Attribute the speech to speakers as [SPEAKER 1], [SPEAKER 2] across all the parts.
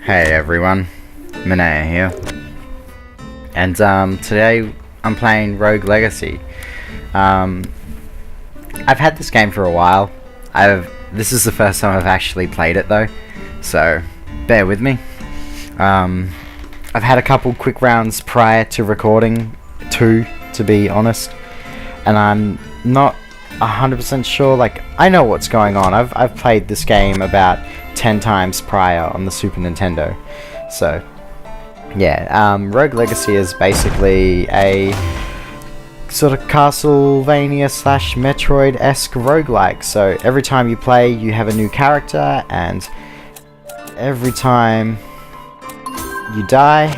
[SPEAKER 1] Hey everyone, Minea here, and today I'm playing Rogue Legacy. I've had this game for a while. This is the first time I've actually played it though, so bear with me. I've had a couple quick rounds prior to recording, two to be honest, and I'm not 100% sure. Like, I know what's going on. I've played this game about 10 times prior on the Super Nintendo. So yeah, Rogue Legacy is basically a sort of Castlevania slash Metroid-esque roguelike. So every time you play, you have a new character, and every time you die,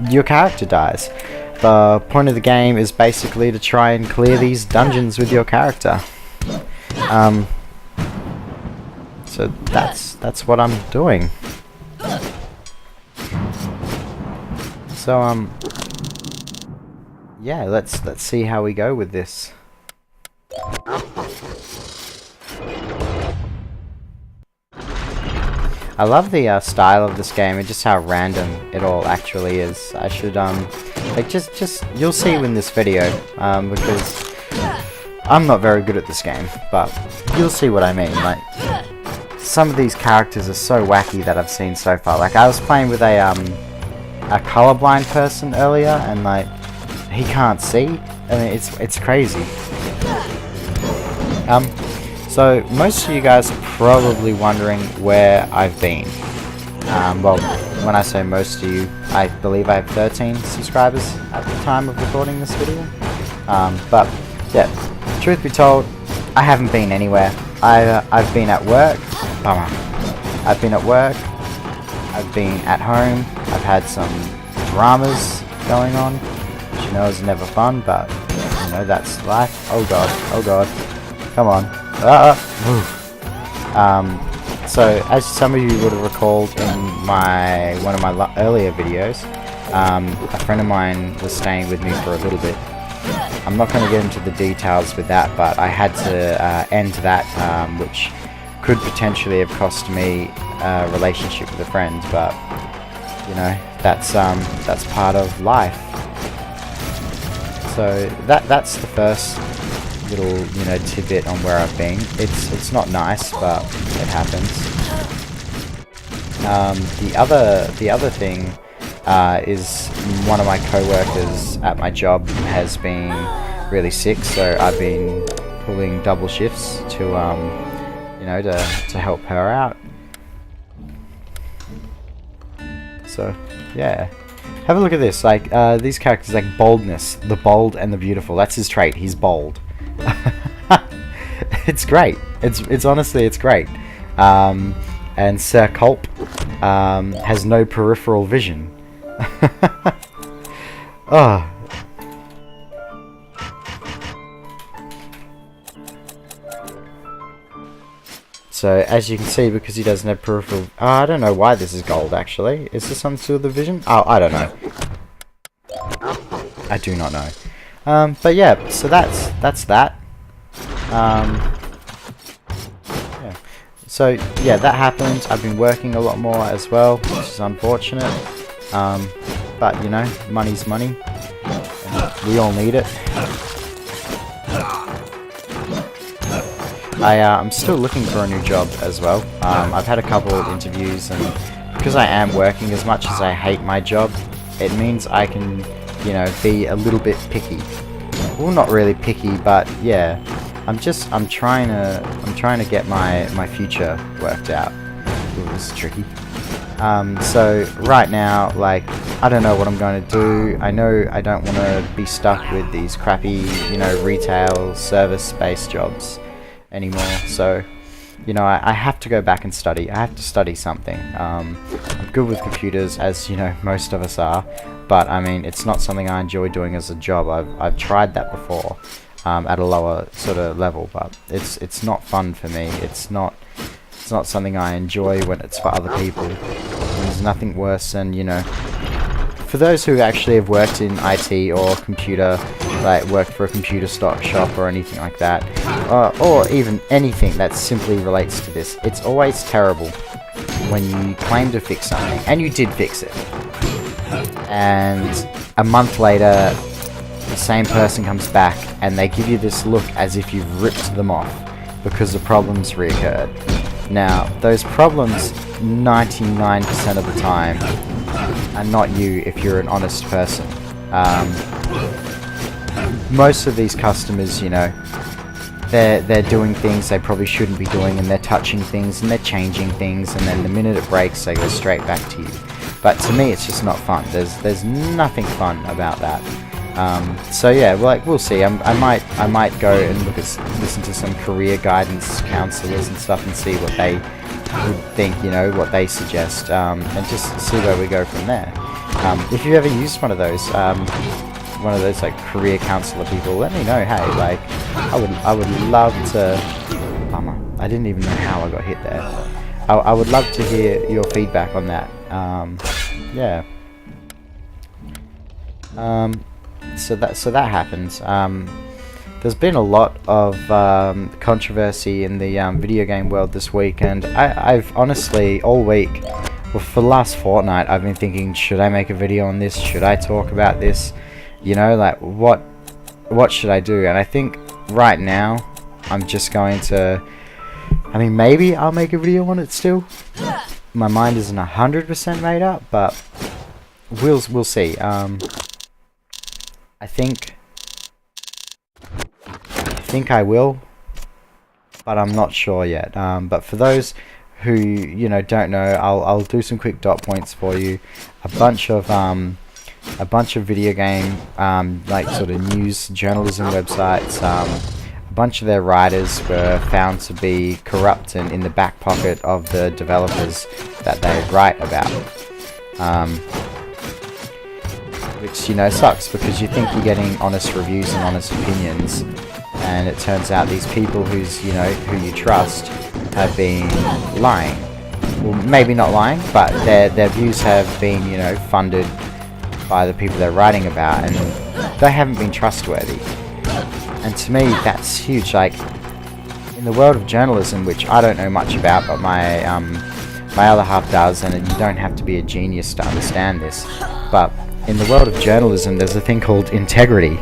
[SPEAKER 1] your character dies. The point of the game is basically to try and clear these dungeons with your character. So that's what I'm doing. So yeah, let's see how we go with this. I love the style of this game and just how random it all actually is. I should like just you'll see in this video, because I'm not very good at this game, but you'll see what I mean. Like, some of these characters are so wacky that I've seen so far. Like, I was playing with a colorblind person earlier, and like, he can't see. I mean, it's crazy. So most of you guys are probably wondering where I've been. Well, when I say most of you, I believe I have 13 subscribers at the time of recording this video. But yeah, truth be told, I haven't been anywhere. I've been at work. Bummer. I've been at work. I've been at home. I've had some dramas going on, which you know is never fun, but you know, that's life. Oh god. Oh god. Come on. So as some of you would have recalled in one of my earlier videos, a friend of mine was staying with me for a little bit. I'm not going to get into the details with that, but I had to end that, which could potentially have cost me a relationship with a friend, but you know, that's part of life. So that's the first little, you know, tidbit on where I've been. It's not nice, but it happens. The other thing is one of my co-workers at my job has been really sick, so I've been pulling double shifts to you know, to help her out. So yeah, have a look at this. Like, these characters, like Boldness, the bold and the beautiful. That's his trait. He's bold. It's great. It's honestly, it's great. And Sir Culp has no peripheral vision. Oh. So as you can see, because he doesn't have peripheral, I don't know why this is gold actually. Is this something to do with the vision? Oh, I don't know. I do not know. But yeah, so that's that. Yeah. So yeah, that happened. I've been working a lot more as well, which is unfortunate. But you know, money's money, and we all need it. I'm still looking for a new job as well. I've had a couple of interviews, and because I am working, as much as I hate my job, it means I can, you know, be a little bit picky. Well, not really picky, but yeah, I'm trying to get my future worked out. Ooh, this is tricky. So right now, like, I don't know what I'm going to do. I know I don't want to be stuck with these crappy, you know, retail service-based jobs anymore. So, you know, I have to go back and study. I have to study something. I'm good with computers, as you know, most of us are, but I mean, it's not something I enjoy doing as a job. I've tried that before, at a lower sort of level, but it's not fun for me. It's not something I enjoy when it's for other people. There's nothing worse than, you know, for those who actually have worked in IT or computer, like worked for a computer shop or anything like that, or even anything that simply relates to this, it's always terrible when you claim to fix something, and you did fix it, and a month later the same person comes back and they give you this look as if you've ripped them off because the problems reoccurred. Now, those problems 99% of the time are not you if you're an honest person. Most of these customers, you know, they're doing things they probably shouldn't be doing, and they're touching things and they're changing things, and then the minute it breaks they go straight back to you. But to me it's just not fun. There's nothing fun about that. So yeah, like, we'll see. I might go and listen to some career guidance counselors and stuff and see what they would think, you know, what they suggest, and just see where we go from there. If you've ever used one of those like career counselor people, let me know. Hey, like, I would love to. Bummer, I didn't even know how I got hit there. I would love to hear your feedback on that. Yeah. So that happens. There's been a lot of controversy in the video game world this week, and I've honestly all week, well, for the last fortnight, I've been thinking, should I make a video on this? Should I talk about this? You know, like, what should I do? And I think right now I'm just going to, I mean, maybe I'll make a video on it still. My mind isn't 100% made up, but we'll see. I think I will, but I'm not sure yet. But for those who, you know, don't know, I'll do some quick dot points for you. A bunch of video game like sort of news journalism websites. A bunch of their writers were found to be corrupt and in the back pocket of the developers that they write about. Which, you know, sucks, because you think you're getting honest reviews and honest opinions, and it turns out these people who you trust have been lying. Well, maybe not lying, but their views have been, you know, funded by the people they're writing about, and they haven't been trustworthy. And to me, that's huge. Like, in the world of journalism, which I don't know much about, but my other half does, and you don't have to be a genius to understand this, but in the world of journalism there's a thing called integrity,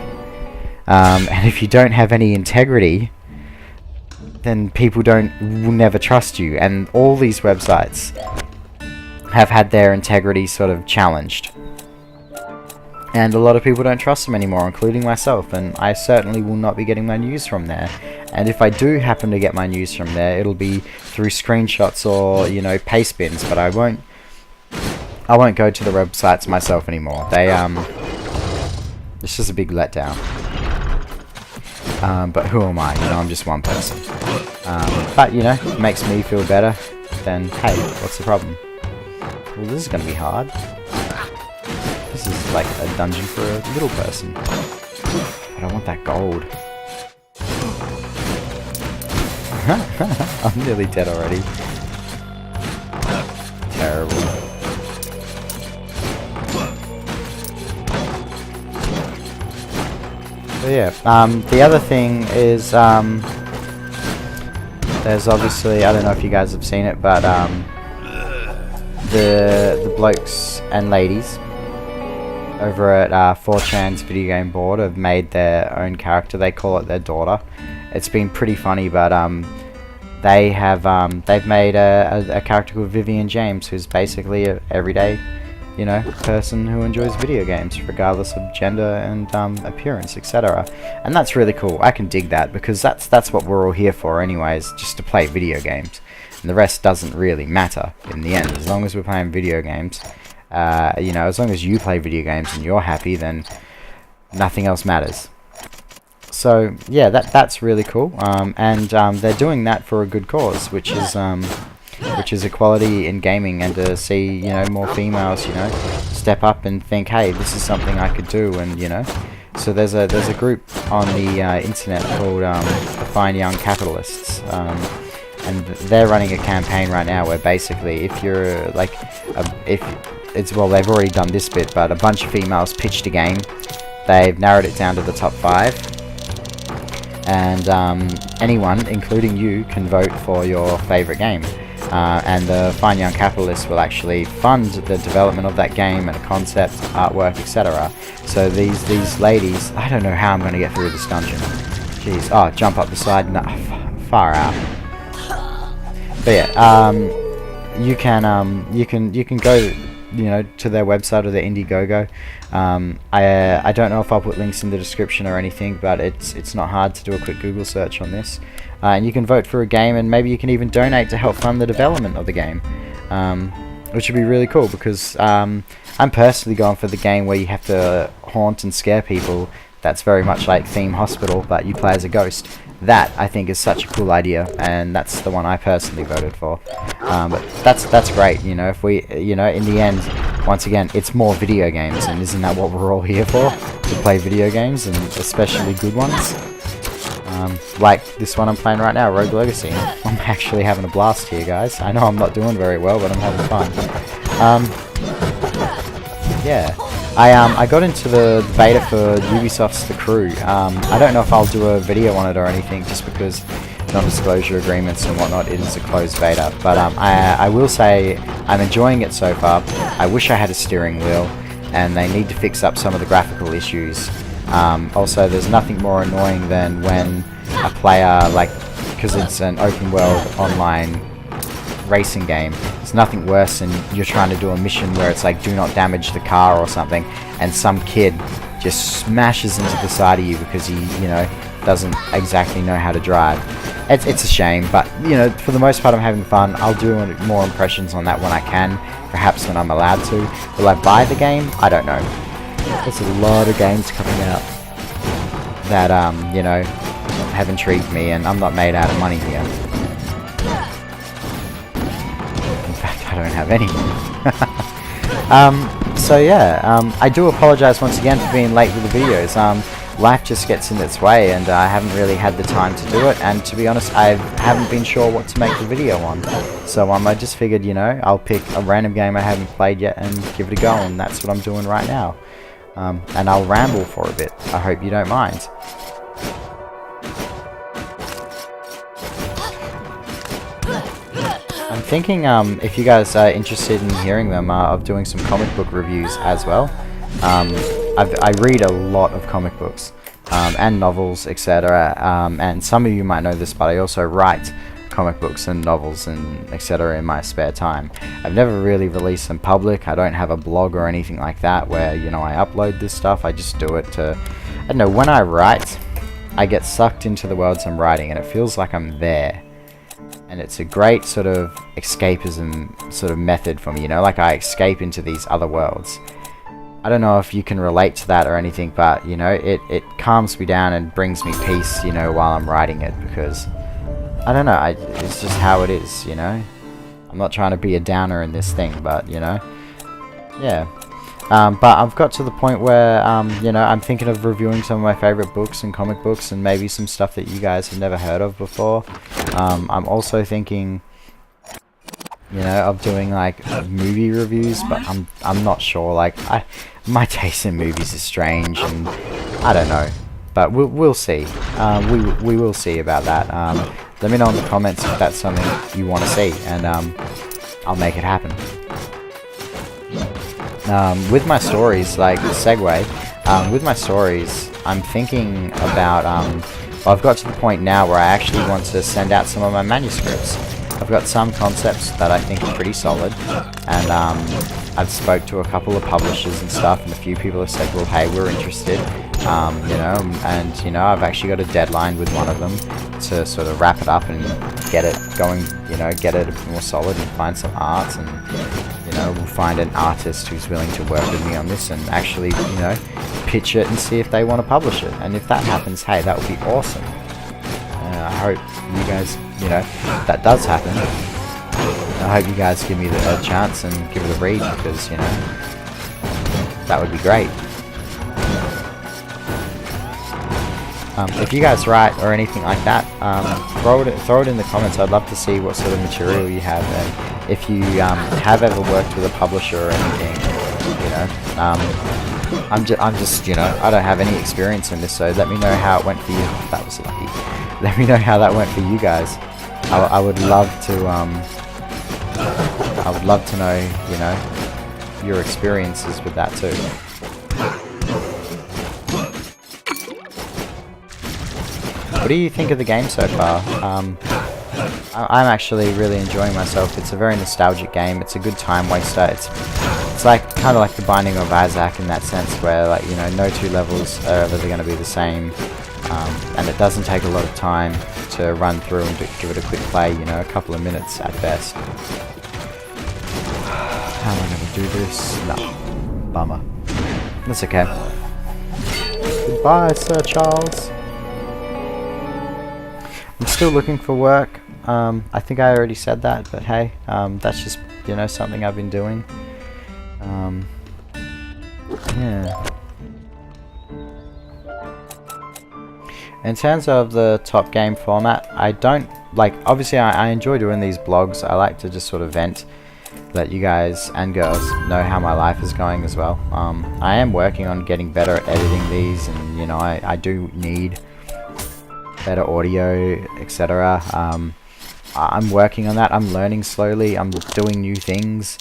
[SPEAKER 1] and if you don't have any integrity, then people will never trust you. And all these websites have had their integrity sort of challenged, and a lot of people don't trust them anymore, including myself, and I certainly will not be getting my news from there. And if I do happen to get my news from there, it'll be through screenshots or, you know, paste bins, but I won't go to the websites myself anymore. It's just a big letdown. But who am I? You know, I'm just one person. But, you know, it makes me feel better. Then, hey, what's the problem? Well, this is going to be hard. This is like a dungeon for a little person. But I want that gold. I'm nearly dead already. Terrible. So yeah, the other thing is, there's obviously, I don't know if you guys have seen it, but the blokes and ladies over at 4chan's video game board have made their own character. They call it their daughter. It's been pretty funny, but they've made a character called Vivian James, who's basically an everyday, you know, person who enjoys video games regardless of gender and appearance, etc. And that's really cool. I can dig that, because that's what we're all here for anyways, just to play video games, and the rest doesn't really matter in the end. As long as we're playing video games, you know, as long as you play video games and you're happy, then nothing else matters. So yeah, that's really cool, and they're doing that for a good cause, which is equality in gaming, and to see, you know, more females, you know, step up and think, hey, this is something I could do. And, you know, so there's a group on the internet called the Fine Young Capitalists, and they're running a campaign right now where basically, if you're like, well, they've already done this bit, but a bunch of females pitched a game. They've narrowed it down to the top 5, and anyone, including you, can vote for your favorite game. and the Fine Young Capitalists will actually fund the development of that game and a concept, artwork, etc. So these ladies, I don't know how I'm going to get through this dungeon. Jeez, oh, jump up the side, no, far out. But yeah, you can go, you know, to their website or their Indiegogo. I don't know if I'll put links in the description or anything, but it's not hard to do a quick Google search on this, and you can vote for a game, and maybe you can even donate to help fund the development of the game, which would be really cool, because I'm personally going for the game where you have to haunt and scare people. That's very much like Theme Hospital, but you play as a ghost. That, I think, is such a cool idea, and that's the one I personally voted for. But that's great, you know, if we, you know, in the end, once again, it's more video games, and isn't that what we're all here for? To play video games, and especially good ones? Like this one I'm playing right now, Rogue Legacy. I'm actually having a blast here, guys. I know I'm not doing very well, but I'm having fun. Yeah. I got into the beta for Ubisoft's The Crew. I don't know if I'll do a video on it or anything, just because non-disclosure agreements and whatnot, it is a closed beta. But I will say I'm enjoying it so far. I wish I had a steering wheel, and they need to fix up some of the graphical issues. Also, there's nothing more annoying than when a player, like, because it's an open world online racing game, there's nothing worse than you're trying to do a mission where it's like, do not damage the car or something, and some kid just smashes into the side of you because he, you know, doesn't exactly know how to drive. It's a shame, but, you know, for the most part I'm having fun. I'll do more impressions on that when I can, perhaps when I'm allowed to. Will I buy the game? I don't know. There's a lot of games coming out that, you know, have intrigued me, and I'm not made out of money here. I don't have any. So yeah, I do apologize once again for being late with the videos. Life just gets in its way, and I haven't really had the time to do it, and to be honest, I haven't been sure what to make the video on. So I just figured, you know, I'll pick a random game I haven't played yet and give it a go, and that's what I'm doing right now. And I'll ramble for a bit. I hope you don't mind. I'm thinking, if you guys are interested in hearing them, of doing some comic book reviews as well. I read a lot of comic books, and novels, etc. And some of you might know this, but I also write comic books and novels and etc. in my spare time. I've never really released them public. I don't have a blog or anything like that where, you know, I upload this stuff. I just do it to, I don't know, when I write, I get sucked into the worlds I'm writing, and it feels like I'm there. And it's a great sort of escapism sort of method for me, you know, like I escape into these other worlds. I don't know if you can relate to that or anything, but, you know, it calms me down and brings me peace, you know, while I'm writing it, because, I don't know, it's just how it is, you know. I'm not trying to be a downer in this thing, but, you know, yeah. But I've got to the point where, you know, I'm thinking of reviewing some of my favorite books and comic books, and maybe some stuff that you guys have never heard of before. I'm also thinking, you know, of doing like movie reviews, but I'm not sure. Like, my taste in movies is strange, and I don't know. But we'll see. We will see about that. Let me know in the comments if that's something you want to see, and I'll make it happen. With my stories, like segue, with my stories, I'm thinking about, well, I've got to the point now where I actually want to send out some of my manuscripts. I've got some concepts that I think are pretty solid, and I've spoke to a couple of publishers and stuff, and a few people have said, well, hey, we're interested, you know, and, you know, I've actually got a deadline with one of them to sort of wrap it up and get it going, you know, get it a bit more solid and find some art, and, you know, we'll find an artist who's willing to work with me on this and actually, you know, pitch it and see if they want to publish it. And if that happens, hey, that would be awesome. I hope you guys, you know, that does happen. I hope you guys give me the chance and give it a read, because, you know, that would be great. If you guys write or anything like that, throw it in the comments. I'd love to see what sort of material you have, and if you have ever worked with a publisher or anything, you know. I'm just, you know, I don't have any experience in this, so let me know how it went for you. Oh, that was lucky. Let me know how that went for you guys. I would love to, I would love to know, you know, your experiences with that too. What do you think of the game so far? I'm actually really enjoying myself. It's a very nostalgic game. It's a good time waster. It's like kind of like the Binding of Isaac in that sense, where, like, you know, no two levels are ever going to be the same, and it doesn't take a lot of time to run through and give it a quick play. You know, a couple of minutes at best. How am I going to do this? No, bummer. That's okay. Goodbye, Sir Charles. I'm still looking for work. I think I already said that, but hey, that's just, you know, something I've been doing. Yeah. In terms of the top game format, I don't, like, obviously I enjoy doing these blogs. I like to just sort of vent, let you guys and girls know how my life is going as well. I am working on getting better at editing these, and, you know, I do need better audio, etc. I'm working on that. I'm learning slowly. I'm doing new things.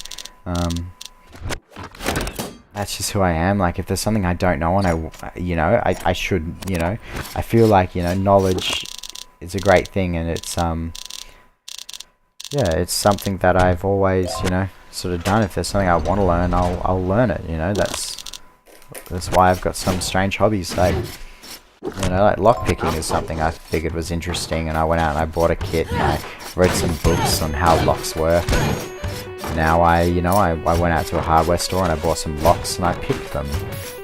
[SPEAKER 1] That's just who I am. Like, if there's something I don't know and I should, you know, I feel like, you know, knowledge is a great thing, and it's yeah, it's something that I've always, you know, sort of done. If there's something I want to learn, I'll learn it. You know, that's why I've got some strange hobbies. Like, you know, like lockpicking is something I figured was interesting, and I went out and I bought a kit and I read some books on how locks work. Now I went out to a hardware store and I bought some locks and I picked them.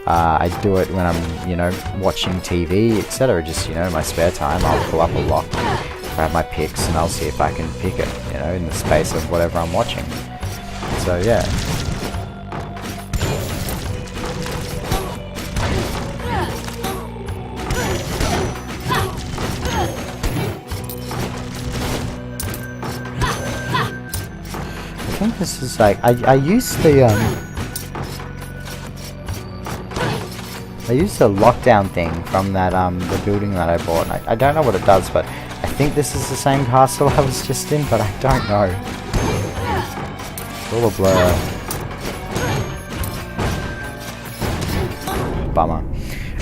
[SPEAKER 1] I do it when I'm, you know, watching TV, etc. Just, you know, in my spare time, I'll pull up a lock, grab my picks, and I'll see if I can pick it, you know, in the space of whatever I'm watching. So yeah. I think this is like, I used the lockdown thing from that the building that I bought. And I don't know what it does, but I think this is the same castle I was just in, but I don't know. It's all a blur. Bummer.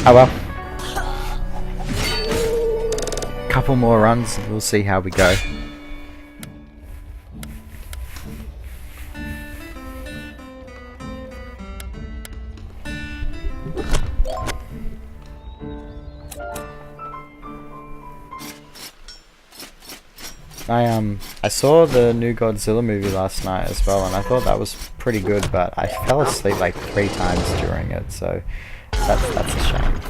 [SPEAKER 1] Oh well. Couple more runs and we'll see how we go. I saw the new Godzilla movie last night as well, and I thought that was pretty good, but I fell asleep like 3 times during it, so that's a shame.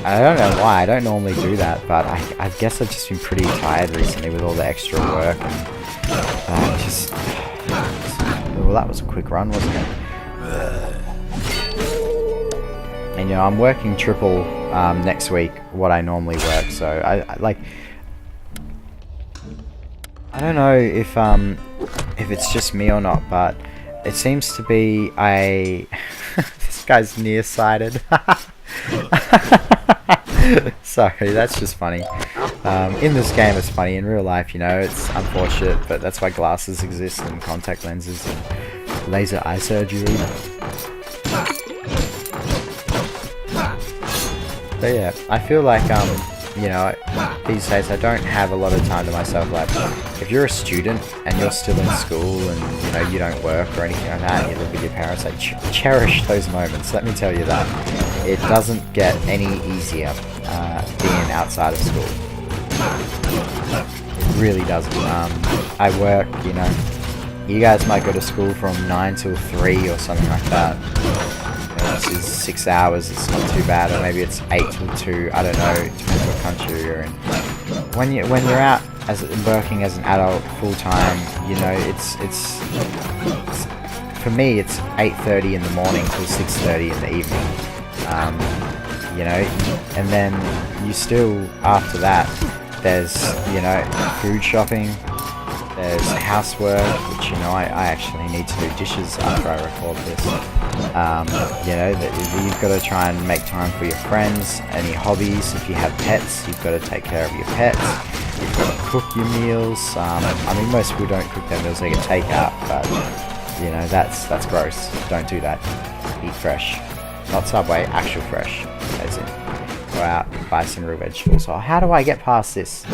[SPEAKER 1] I don't know why, I don't normally do that, but I guess I've just been pretty tired recently with all the extra work, and well, that was a quick run, wasn't it? And, you know, I'm working triple next week what I normally work, so I don't know if it's just me or not, but it seems to be this guy's nearsighted. Sorry, that's just funny. In this game it's funny, in real life, you know, it's unfortunate, but that's why glasses exist and contact lenses and laser eye surgery. But yeah, I feel like, you know, these days I don't have a lot of time to myself. Like, if you're a student and you're still in school and, you know, you don't work or anything like that, and you live with your parents, like, cherish those moments, let me tell you that. It doesn't get any easier being outside of school. It really doesn't. I work, you know, you guys might go to school from 9 till 3 or something like that. This is 6 hours, it's not too bad, or maybe it's 8 till 2, I don't know, it depends what country you're in. When you're out working as an adult full-time, you know, it's for me it's 8:30 in the morning till 6:30 in the evening, you know, and then you still, after that, there's, you know, food shopping, there's housework, which, you know, I actually need to do dishes after I record this. You know, you've got to try and make time for your friends, any hobbies. If you have pets, you've got to take care of your pets. You've got to cook your meals. I mean, most people don't cook their meals, they get takeout, but, you know, that's gross. Don't do that. Eat fresh. Not Subway, actual fresh. As in, go out, buy some real vegetables. Oh, how do I get past this?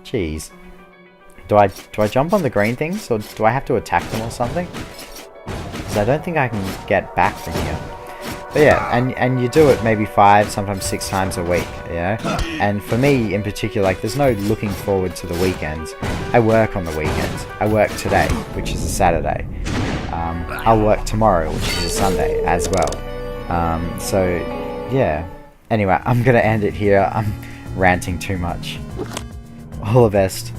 [SPEAKER 1] Jeez. Do I jump on the green things, or do I have to attack them or something? Because I don't think I can get back from here. But yeah, and you do it maybe 5, sometimes 6 times a week, you know? And for me in particular, like, there's no looking forward to the weekends. I work on the weekends. I work today, which is a Saturday. I'll work tomorrow, which is a Sunday as well. So yeah. Anyway, I'm gonna end it here. I'm ranting too much. All the best.